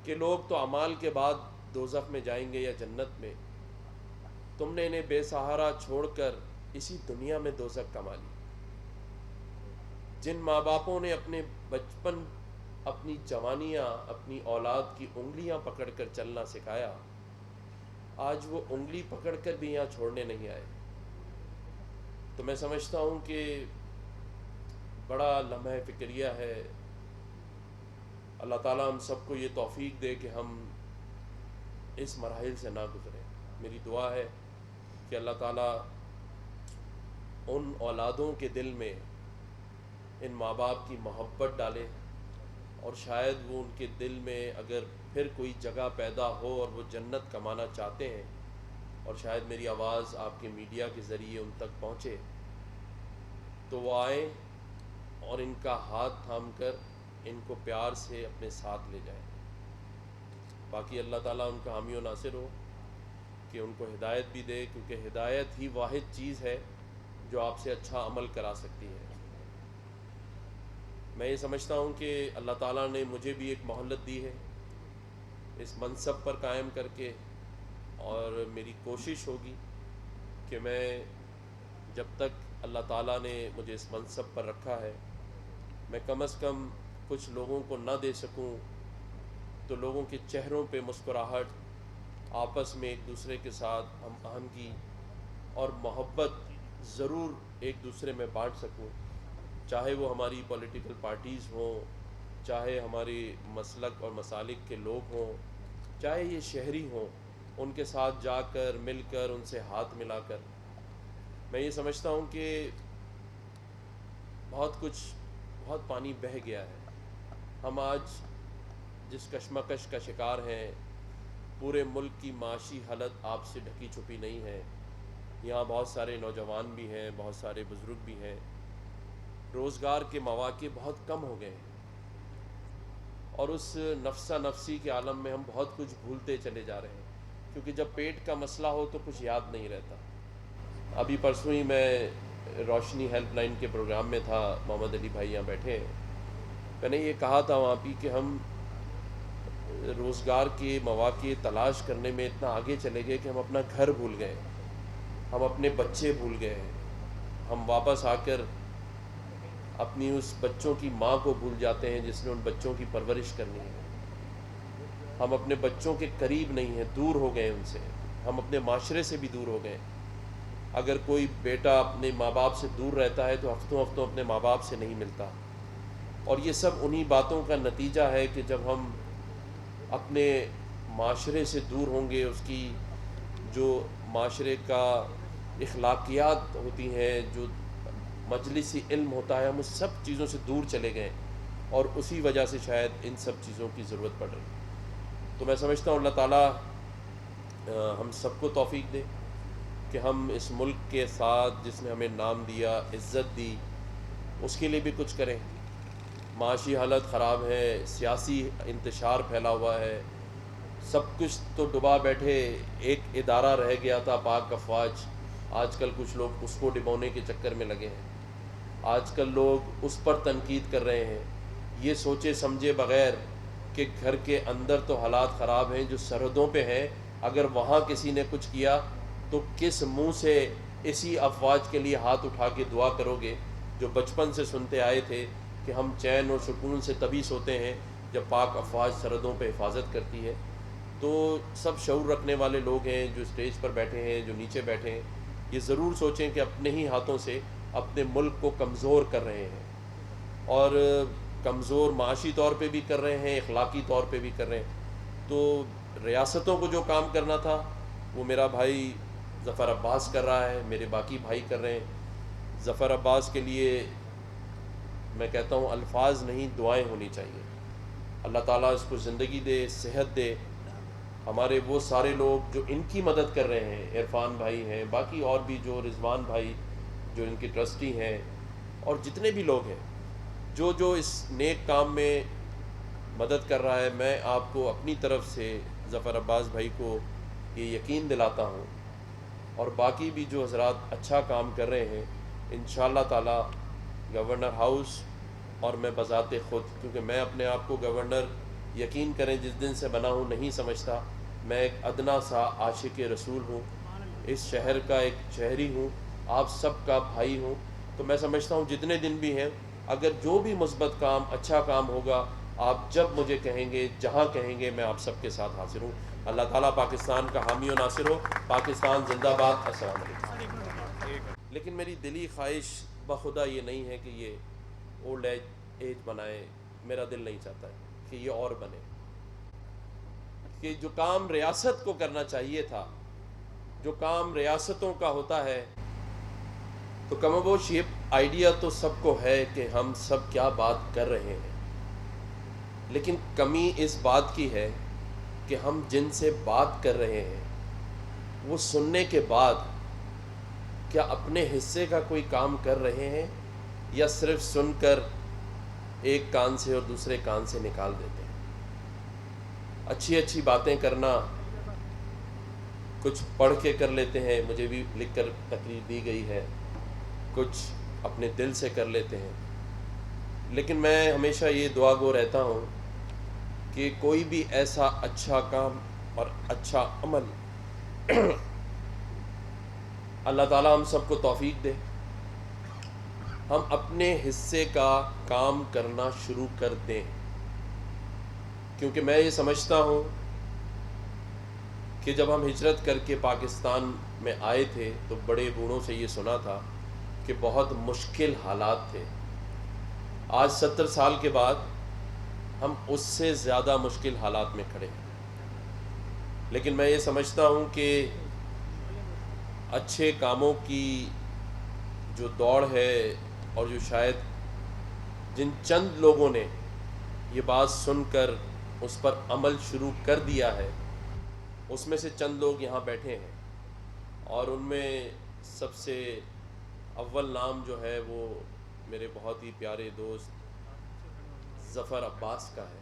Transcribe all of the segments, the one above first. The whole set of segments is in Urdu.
کہ لوگ تو اعمال کے بعد دوزخ میں جائیں گے یا جنت میں، تم نے انہیں بے سہارا چھوڑ کر اسی دنیا میں دوزخ کما لی۔ جن ماں باپوں نے اپنے بچپن، اپنی جوانیاں، اپنی اولاد کی انگلیاں پکڑ کر چلنا سکھایا، آج وہ انگلی پکڑ کر بھی یہاں چھوڑنے نہیں آئے۔ تو میں سمجھتا ہوں کہ بڑا لمحہ فکریہ ہے۔ اللہ تعالیٰ ہم سب کو یہ توفیق دے کہ ہم اس مراحل سے نہ گزریں۔ میری دعا ہے کہ اللہ تعالیٰ ان اولادوں کے دل میں ان ماں باپ کی محبت ڈالے، اور شاید وہ ان کے دل میں اگر پھر کوئی جگہ پیدا ہو اور وہ جنت کمانا چاہتے ہیں، اور شاید میری آواز آپ کے میڈیا کے ذریعے ان تک پہنچے، تو وہ آئیں اور ان کا ہاتھ تھام کر ان کو پیار سے اپنے ساتھ لے جائیں۔ باقی اللہ تعالیٰ ان کا حامی و ناصر ہو کہ ان کو ہدایت بھی دے، کیونکہ ہدایت ہی واحد چیز ہے جو آپ سے اچھا عمل کرا سکتی ہے۔ میں یہ سمجھتا ہوں کہ اللہ تعالیٰ نے مجھے بھی ایک مہلت دی ہے اس منصب پر قائم کر کے، اور میری کوشش ہوگی کہ میں جب تک اللہ تعالیٰ نے مجھے اس منصب پر رکھا ہے، میں کم از کم کچھ لوگوں کو نہ دے سکوں تو لوگوں کے چہروں پہ مسکراہٹ، آپس میں ایک دوسرے کے ساتھ ہم آہنگی اور محبت ضرور ایک دوسرے میں بانٹ سکوں، چاہے وہ ہماری پولیٹیکل پارٹیز ہوں، چاہے ہماری مسلک اور مسالک کے لوگ ہوں، چاہے یہ شہری ہوں، ان کے ساتھ جا کر مل کر ان سے ہاتھ ملا کر۔ میں یہ سمجھتا ہوں کہ بہت پانی بہہ گیا ہے۔ ہم آج جس کشمکش کا شکار ہیں، پورے ملک کی معاشی حالت آپ سے ڈھکی چھپی نہیں ہے۔ یہاں بہت سارے نوجوان بھی ہیں، بہت سارے بزرگ بھی ہیں، روزگار کے مواقع بہت کم ہو گئے ہیں، اور اس نفسہ نفسی کے عالم میں ہم بہت کچھ بھولتے چلے جا رہے ہیں، کیونکہ جب پیٹ کا مسئلہ ہو تو کچھ یاد نہیں رہتا۔ ابھی پرسوں ہی میں روشنی ہیلپ لائن کے پروگرام میں تھا، محمد علی بھائی یہاں بیٹھے ہیں، میں نے یہ کہا تھا وہاں بھی کہ ہم روزگار کے مواقع تلاش کرنے میں اتنا آگے چلے گئے کہ ہم اپنا گھر بھول گئے، ہم اپنے بچے بھول گئے ہیں، ہم واپس آ کر اپنی اس بچوں کی ماں کو بھول جاتے ہیں جس نے ان بچوں کی پرورش کرنی ہے۔ ہم اپنے بچوں کے قریب نہیں ہیں، دور ہو گئے ان سے، ہم اپنے معاشرے سے بھی دور ہو گئے۔ اگر کوئی بیٹا اپنے ماں باپ سے دور رہتا ہے تو ہفتوں ہفتوں اپنے ماں باپ سے نہیں ملتا، اور یہ سب انہی باتوں کا نتیجہ ہے کہ جب ہم اپنے معاشرے سے دور ہوں گے، اس کی جو معاشرے کا اخلاقیات ہوتی ہیں، جو مجلسی علم ہوتا ہے، ہم اس سب چیزوں سے دور چلے گئے، اور اسی وجہ سے شاید ان سب چیزوں کی ضرورت پڑ رہی ہے۔ تو میں سمجھتا ہوں اللہ تعالیٰ ہم سب کو توفیق دے کہ ہم اس ملک کے ساتھ جس نے ہمیں نام دیا، عزت دی، اس کے لیے بھی کچھ کریں۔ معاشی حالت خراب ہے، سیاسی انتشار پھیلا ہوا ہے، سب کچھ تو ڈبا بیٹھے۔ ایک ادارہ رہ گیا تھا پاک افواج، آج کل کچھ لوگ اس کو ڈبونے کے چکر میں لگے ہیں، آج کل لوگ اس پر تنقید کر رہے ہیں، یہ سوچے سمجھے بغیر کہ گھر کے اندر تو حالات خراب ہیں، جو سرحدوں پہ ہیں اگر وہاں کسی نے کچھ کیا تو کس منہ سے اسی افواج کے لیے ہاتھ اٹھا کے دعا کرو گے، جو بچپن سے سنتے آئے تھے کہ ہم چین اور سکون سے تبھی سوتے ہیں جب پاک افواج سرحدوں پہ حفاظت کرتی ہے۔ تو سب شعور رکھنے والے لوگ ہیں، جو اسٹیج پر بیٹھے ہیں، جو نیچے بیٹھے ہیں، یہ ضرور سوچیں کہ اپنے ہی ہاتھوں سے اپنے ملک کو کمزور کر رہے ہیں، اور کمزور معاشی طور پہ بھی کر رہے ہیں، اخلاقی طور پہ بھی کر رہے ہیں۔ تو ریاستوں کو جو کام کرنا تھا وہ میرا بھائی ظفر عباس کر رہا ہے، میرے باقی بھائی کر رہے ہیں۔ ظفر عباس کے لیے میں کہتا ہوں الفاظ نہیں، دعائیں ہونی چاہیے۔ اللہ تعالیٰ اس کو زندگی دے، صحت دے۔ ہمارے وہ سارے لوگ جو ان کی مدد کر رہے ہیں، عرفان بھائی ہیں، باقی اور بھی جو رضوان بھائی جو ان کے ٹرسٹی ہیں، اور جتنے بھی لوگ ہیں جو جو اس نیک کام میں مدد کر رہا ہے، میں آپ کو اپنی طرف سے ظفر عباس بھائی کو یہ یقین دلاتا ہوں، اور باقی بھی جو حضرات اچھا کام کر رہے ہیں، انشاءاللہ تعالی گورنر ہاؤس اور میں بذات خود، کیونکہ میں اپنے آپ کو گورنر یقین کریں جس دن سے بنا ہوں نہیں سمجھتا میں ایک ادنا سا عاشق رسول ہوں، اس شہر کا ایک شہری ہوں، آپ سب کا بھائی ہوں۔ تو میں سمجھتا ہوں جتنے دن بھی ہیں، اگر جو بھی مثبت کام اچھا کام ہوگا، آپ جب مجھے کہیں گے، جہاں کہیں گے، میں آپ سب کے ساتھ حاضر ہوں۔ اللہ تعالیٰ پاکستان کا حامی و ناصر ہو۔ پاکستان زندہ باد۔ السلام علیکم۔ لیکن میری دلی خواہش بخدا یہ نہیں ہے کہ یہ اولڈ ایج بنائے، میرا دل نہیں چاہتا ہے کہ یہ اور بنے، کہ جو کام ریاست کو کرنا چاہیے تھا، جو کام ریاستوں کا ہوتا ہے، تو کم و بیش یہ آئیڈیا تو سب کو ہے کہ ہم سب کیا بات کر رہے ہیں، لیکن کمی اس بات کی ہے کہ ہم جن سے بات کر رہے ہیں وہ سننے کے بعد کیا اپنے حصے کا کوئی کام کر رہے ہیں، یا صرف سن کر ایک کان سے اور دوسرے کان سے نکال دیتے ہیں۔ اچھی اچھی باتیں کرنا کچھ پڑھ کے کر لیتے ہیں، مجھے بھی لکھ کر تقریر دی گئی ہے، کچھ اپنے دل سے کر لیتے ہیں، لیکن میں ہمیشہ یہ دعا گو رہتا ہوں کہ کوئی بھی ایسا اچھا کام اور اچھا عمل اللہ تعالیٰ ہم سب کو توفیق دے، ہم اپنے حصے کا کام کرنا شروع کر دیں، کیونکہ میں یہ سمجھتا ہوں کہ جب ہم ہجرت کر کے پاکستان میں آئے تھے تو بڑے بوڑھوں سے یہ سنا تھا کہ بہت مشکل حالات تھے۔ آج 70 سال کے بعد ہم اس سے زیادہ مشکل حالات میں کھڑے ہیں، لیکن میں یہ سمجھتا ہوں کہ اچھے کاموں کی جو دوڑ ہے، اور جو شاید جن چند لوگوں نے یہ بات سن کر اس پر عمل شروع کر دیا ہے، اس میں سے چند لوگ یہاں بیٹھے ہیں، اور ان میں سب سے اول نام جو ہے وہ میرے بہت ہی پیارے دوست ظفر عباس کا ہے۔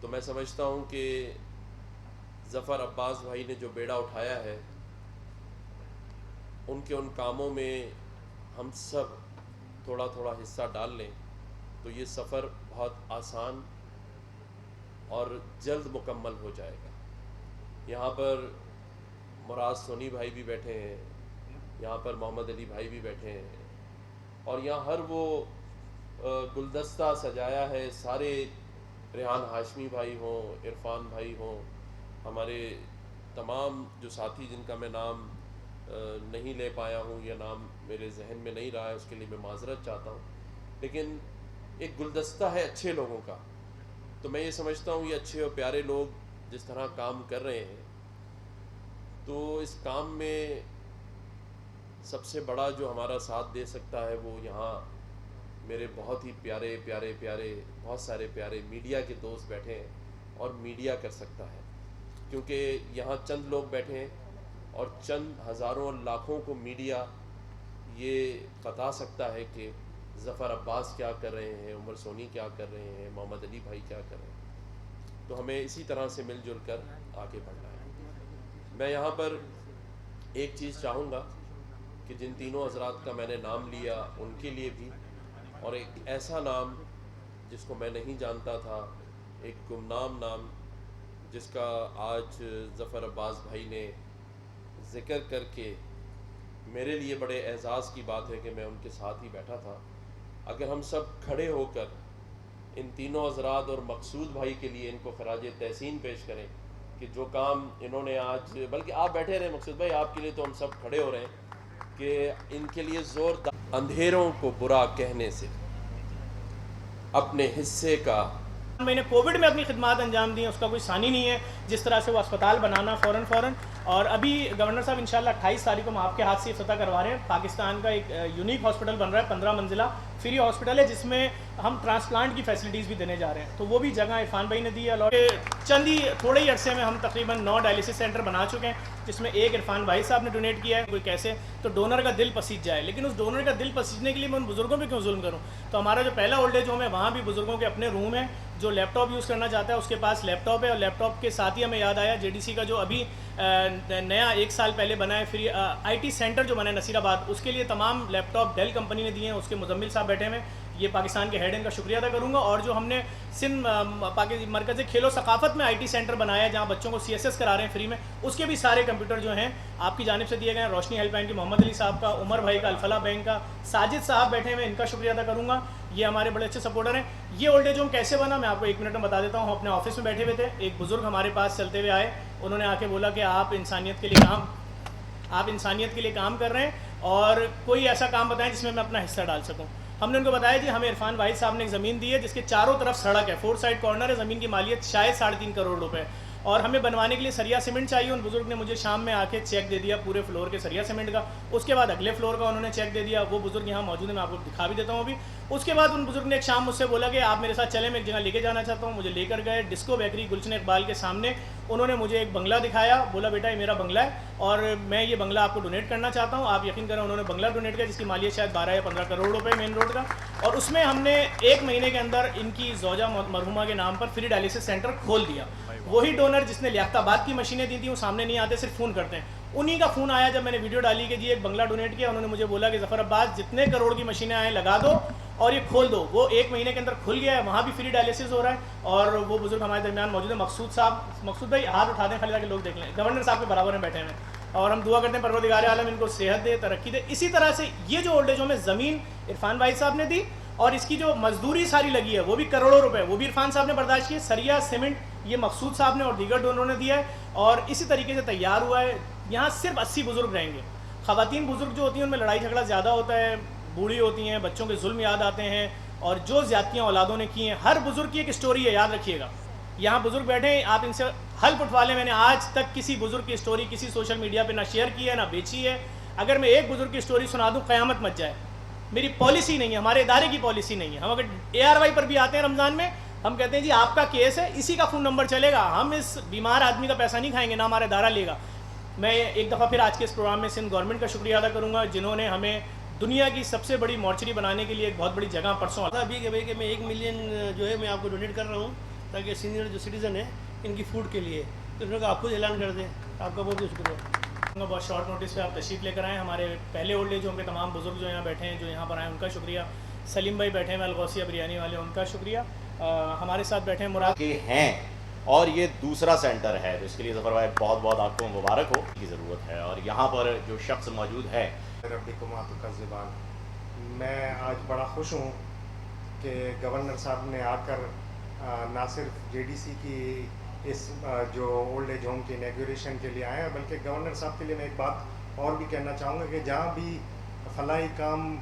تو میں سمجھتا ہوں کہ ظفر عباس بھائی نے جو بیڑا اٹھایا ہے، ان کے ان کاموں میں ہم سب تھوڑا تھوڑا حصہ ڈال لیں تو یہ سفر بہت آسان اور جلد مکمل ہو جائے گا۔ یہاں پر مراد سونی بھائی بھی بیٹھے ہیں، یہاں پر محمد علی بھائی بھی بیٹھے ہیں، اور یہاں ہر وہ گلدستہ سجایا ہے، سارے ریحان ہاشمی بھائی ہوں، عرفان بھائی ہوں، ہمارے تمام جو ساتھی جن کا میں نام نہیں لے پایا ہوں یا نام میرے ذہن میں نہیں رہا ہے، اس کے لیے میں معذرت چاہتا ہوں، لیکن ایک گلدستہ ہے اچھے لوگوں کا۔ تو میں یہ سمجھتا ہوں یہ اچھے اور پیارے لوگ جس طرح کام کر رہے ہیں، تو اس کام میں سب سے بڑا جو ہمارا ساتھ دے سکتا ہے وہ یہاں میرے بہت ہی پیارے پیارے پیارے بہت سارے پیارے میڈیا کے دوست بیٹھے ہیں، اور میڈیا کر سکتا ہے، کیونکہ یہاں چند لوگ بیٹھے ہیں اور چند ہزاروں اور لاکھوں کو میڈیا یہ بتا سکتا ہے کہ ظفر عباس کیا کر رہے ہیں، عمر سونی کیا کر رہے ہیں، محمد علی بھائی کیا کر رہے ہیں۔ تو ہمیں اسی طرح سے مل جل کر آگے بڑھنا ہے۔ میں یہاں پر ایک چیز چاہوں گا کہ جن تینوں حضرات کا میں نے نام لیا ان کے لیے بھی، اور ایک ایسا نام جس کو میں نہیں جانتا تھا، ایک گمنام نام جس کا آج ظفر عباس بھائی نے ذکر کر کے میرے لیے بڑے اعزاز کی بات ہے کہ میں ان کے ساتھ ہی بیٹھا تھا۔ اگر ہم سب کھڑے ہو کر ان تینوں حضرات اور مقصود بھائی کے لیے ان کو خراج تحسین پیش کریں کہ جو کام انہوں نے آج، بلکہ آپ بیٹھے رہے مقصود بھائی، آپ کے لیے تو ہم سب کھڑے ہو رہے ہیں کہ ان کے لیے زوردار اندھیروں کو برا کہنے سے اپنے حصے کا۔ میں نے کووڈ میں اپنی خدمات انجام دی ہیں، اس کا کوئی ثانی نہیں ہے، جس طرح سے وہ اسپتال بنانا فوراً، اور ابھی گورنر صاحب انشاءاللہ 28 تاریخ کو ہم آپ کے ہاتھ سے افتتاح کروا رہے ہیں۔ پاکستان کا ایک یونیک ہاسپٹل بن رہا ہے، 15 منزلہ فری ہاسپٹل ہے، جس میں ہم ٹرانسپلانٹ کی فیسلٹیز بھی دینے جا رہے ہیں، تو وہ بھی جگہ عرفان بھائی نے دی ہے۔ اور چند ہی تھوڑے ہی عرصے میں ہم تقریباً 9 ڈائلیسس سینٹر بنا چکے ہیں، جس میں ایک عرفان بھائی صاحب نے ڈونیٹ کیا ہے۔ کوئی کیسے تو ڈونر کا دل پسیج جائے، لیکن اس ڈونر کا دل پسیجنے کے لیے میں ان بزرگوں پہ کیوں ظلم کروں؟ تو ہمارا جو پہلا اولڈ ایج ہوم ہے، وہاں بھی بزرگوں کے اپنے روم ہیں جو لیپ ٹاپ یوز کرنا چاہتا ہے اس کے پاس لیپ ٹاپ ہے. اور لیپ ٹاپ کے ساتھ ہی ہمیں یاد آیا جے ڈی سی کا جو ابھی نیا 1 سال پہلے بنا ہے فری آئی ٹی سینٹر جو بنا ہے نصیر آباد, اس کے لیے تمام لیپ ٹاپ ڈیل کمپنی نے دیے ہیں. اس کے مزمل صاحب بیٹھے ہیں, یہ پاکستان کے ہیڈ ان کا شکریہ ادا کروں گا. اور جو ہم نے سندھ مرکز کھیل و ثقافت میں آئی ٹی سینٹر بنایا ہے جہاں بچوں کو سی ایس ایس کرا رہے ہیں فری میں, اس کے بھی سارے کمپیوٹر جو ہیں آپ کی جانب سے دیے گئے ہیں. روشنی ہیلپ لائن کے محمد علی صاحب کا, عمر بھائی کا, الفلاح بینک کا, ساجد صاحب بیٹھے ہوئے, ان کا شکریہ ادا کروں گا. یہ ہمارے بڑے اچھے سپورٹر ہیں. یہ اولڈ ایج ہوم کیسے بنا میں آپ کو 1 منٹ میں بتا دیتا ہوں. ہم اپنے آفس میں بیٹھے ہوئے تھے, ایک بزرگ ہمارے پاس چلتے ہوئے آئے, انہوں نے آ کے بولا کہ آپ انسانیت کے لیے کام کر رہے ہیں اور کوئی ایسا کام بتائیں جس میں اپنا حصہ ڈال سکوں. ہم نے ان کو بتایا جی ہمیں عرفان واحد صاحب نے ایک زمین دی ہے جس کے چاروں طرف سڑک ہے, 4 سائڈ کارنر ہے, زمین کی مالیت شاید 3.5 کروڑ روپے, اور ہمیں بنوانے کے لیے سریا سیمنٹ چاہیے. ان بزرگ نے مجھے شام میں آ کے چیک دے دیا پورے فلور کے سریا سیمنٹ کا. اس کے بعد اگلے فلور کا انہوں نے چیک دے دیا. وہ بزرگ یہاں موجود ہیں, میں آپ کو دکھا بھی دیتا ہوں ابھی. اس کے بعد ان بزرگ نے ایک شام مجھ سے بولا کہ آپ میرے ساتھ چلیں, میں ایک جگہ لے کے جانا چاہتا ہوں. مجھے لے کر گئے ڈسکو بیکری گلشن اقبال کے سامنے. انہوں نے مجھے ایک بنگلہ دکھایا, بولا بیٹا یہ میرا بنگلہ ہے اور میں یہ بنگلہ آپ کو ڈونیٹ کرنا چاہتا ہوں. آپ یقین کریں انہوں نے بنگلہ ڈونیٹ کیا جس کی مالیت شاید 12 یا 15 کروڑ روپے مین روڈ کا. اور اس میں ہم نے 1 مہینے کے اندر ان کی زوجہ مرحومہ کے نام پر فری ڈائلیسس سینٹر کھول دیا. وہی ڈونر جس نے لیاقت آباد کی مشینیں دی تھیں وہ سامنے نہیں آتے, صرف فون کرتے ہیں. انہی کا فون آیا جب میں نے ویڈیو ڈالی کہ جی ایک بنگلہ ڈونیٹ کیا. انہوں نے مجھے بولا کہ ظفر عباس جتنے کروڑ کی مشینیں آئیں لگا دو اور یہ کھول دو. وہ 1 مہینے کے اندر کھل گیا ہے, وہاں بھی فری ڈائلیسس ہو رہا ہے. اور وہ بزرگ ہمارے درمیان موجود ہیں, مقصود صاحب. مقصود بھائی ہاتھ اٹھا دیں خالی تاکہ لوگ دیکھ لیں, گورنر صاحب کے برابر میں بیٹھے ہیں. اور ہم دعا کرتے ہیں پروردگار عالم ان کو صحت دے, ترقی دے. اسی طرح سے یہ جو اولڈ ایج ہوم ہے زمین عرفان واحد صاحب نے دی, اور اس کی جو مزدوری ساری لگی ہے وہ بھی کروڑوں روپے, وہ بھی عرفان صاحب نے برداشت کی. سریا سیمنٹ یہ مقصود صاحب نے اور دیگر ڈونروں نے دیا ہے, اور اسی طریقے سے تیار ہوا ہے. یہاں صرف 80 بزرگ رہیں گے. خواتین بزرگ جو ہوتی ہیں ان میں لڑائی جھگڑا زیادہ ہوتا ہے, بوڑھی ہوتی ہیں, بچوں کے ظلم یاد آتے ہیں, اور جو زیادتیاں اولادوں نے کی ہیں. ہر بزرگ کی ایک اسٹوری ہے, یاد رکھیے گا. یہاں بزرگ بیٹھے ہیں, آپ ان سے حلف اٹھوا لیں. میں نے آج تک کسی بزرگ کی اسٹوری کسی سوشل میڈیا پہ نہ شیئر کی ہے نہ بیچی ہے. اگر میں ایک بزرگ کی اسٹوری سنا دوں قیامت مچ جائے. میری پالیسی نہیں ہے, ہمارے ادارے کی پالیسی نہیں ہے. ہم اگر اے آر وائی پر بھی آتے ہیں رمضان میں, ہم کہتے ہیں جی آپ کا کیس ہے, اسی کا فون نمبر چلے گا, ہم اس بیمار آدمی کا پیسہ نہیں کھائیں گے, نہ ہمارا ادارہ لے گا. میں ایک دفعہ پھر آج کے اس پروگرام میں سندھ گورنمنٹ کا شکریہ ادا کروں گا جنہوں نے ہمیں دنیا کی سب سے بڑی مورچری بنانے کے لیے ایک بہت بڑی جگہ پرسوں ابھی کہ بھائی کہ میں 1 ملین جو ہے میں آپ کو ڈونیٹ کر رہا ہوں تاکہ سینئر جو سٹیزن ہیں ان کی فوڈ کے لیے, تو انہوں نے کہا آپ خود اعلان کر دیں. آپ کا بہت بہت شکریہ. بہت شارٹ نوٹس پہ آپ تشریف لے کر آئیں. ہمارے پہلے اولڈ ایج ہوم کے تمام بزرگ جو یہاں بیٹھے ہیں, جو یہاں پر آئے ہیں, ان کا شکریہ. سلیم بھائی بیٹھے ہیں الغوثیہ بریانی والے, ان کا شکریہ. ہمارے ساتھ بیٹھے ہیں مراد کے ہیں, اور یہ دوسرا سینٹر ہے, تو اس کے لیے ظفر بھائی بہت بہت آپ کو مبارک ہو کی ضرورت ہے. اور یہاں پر جو شخص موجود ہے ربکم تکذبان, میں آج بڑا خوش ہوں کہ گورنر صاحب نے آ کر نہ صرف جے ڈی سی کی اس جو اولڈ ایج ہوم کی انیگوریشن کے لیے آئے ہیں, بلکہ گورنر صاحب کے لیے میں ایک بات اور بھی کہنا چاہوں گا کہ جہاں بھی فلاحی کام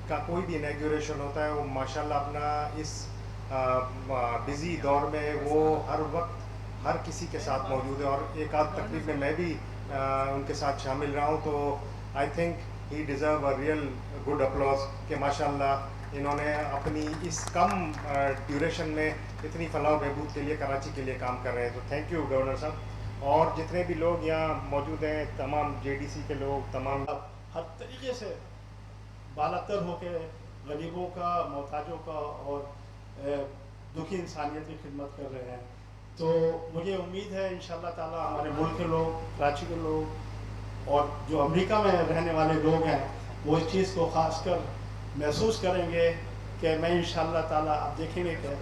کا کوئی بھی انیگوریشن ہوتا ہے وہ ماشاءاللہ اپنا اس بزی دور میں وہ ہر وقت ہر کسی کے ساتھ موجود ہے. اور ایک آدھ تقریب میں میں بھی ان کے ساتھ شامل رہا ہوں, تو I think he deserve a real good applause کہ ماشاءاللہ انہوں نے اپنی اس کم ڈیوریشن میں اتنی فلاح و بہبود کے لیے کراچی کے لیے کام کر رہے ہیں. تو تھینک یو گورنر صاحب. اور جتنے بھی لوگ یہاں موجود ہیں, تمام جے ڈی سی کے لوگ, تمام ہر طریقے سے بالا تر ہو کے غریبوں کا, محتاجوں کا اور دکھی انسانیت کی خدمت کر رہے ہیں. تو مجھے امید ہے انشاءاللہ تعالی ہمارے ملک کے لوگ, کراچی کے لوگ اور جو امریکہ میں رہنے والے لوگ ہیں وہ اس چیز کو خاص کر محسوس کریں گے کہ میں انشاءاللہ تعالی آپ دیکھیں گے کہ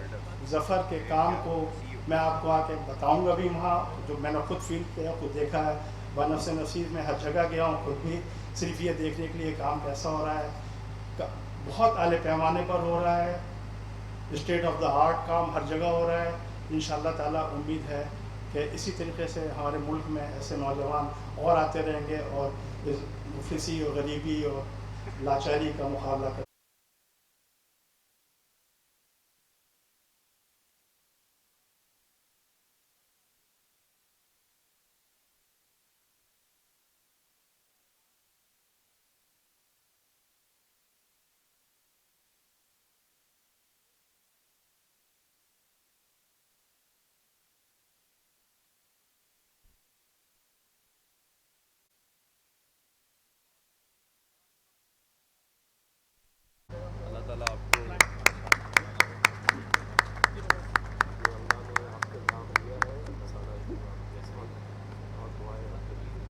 ظفر کے کام کو میں آپ کو آ کے بتاؤں گا بھی وہاں, جو میں نے خود فیل کیا, خود دیکھا ہے. بنفس نصیب میں ہر جگہ گیا ہوں خود بھی, صرف یہ دیکھنے کے لیے کام کیسا ہو رہا ہے. بہت اعلیٰ پیمانے پر ہو رہا ہے, اسٹیٹ آف دا آرٹ کام ہر جگہ ہو رہا ہے. انشاءاللہ تعالیٰ امید ہے کہ اسی طریقے سے ہمارے ملک میں ایسے نوجوان اور آتے رہیں گے اور اس مفلسی اور غریبی اور لاچاری کا مقابلہ کریں. اللہ تعالیٰ آپ کو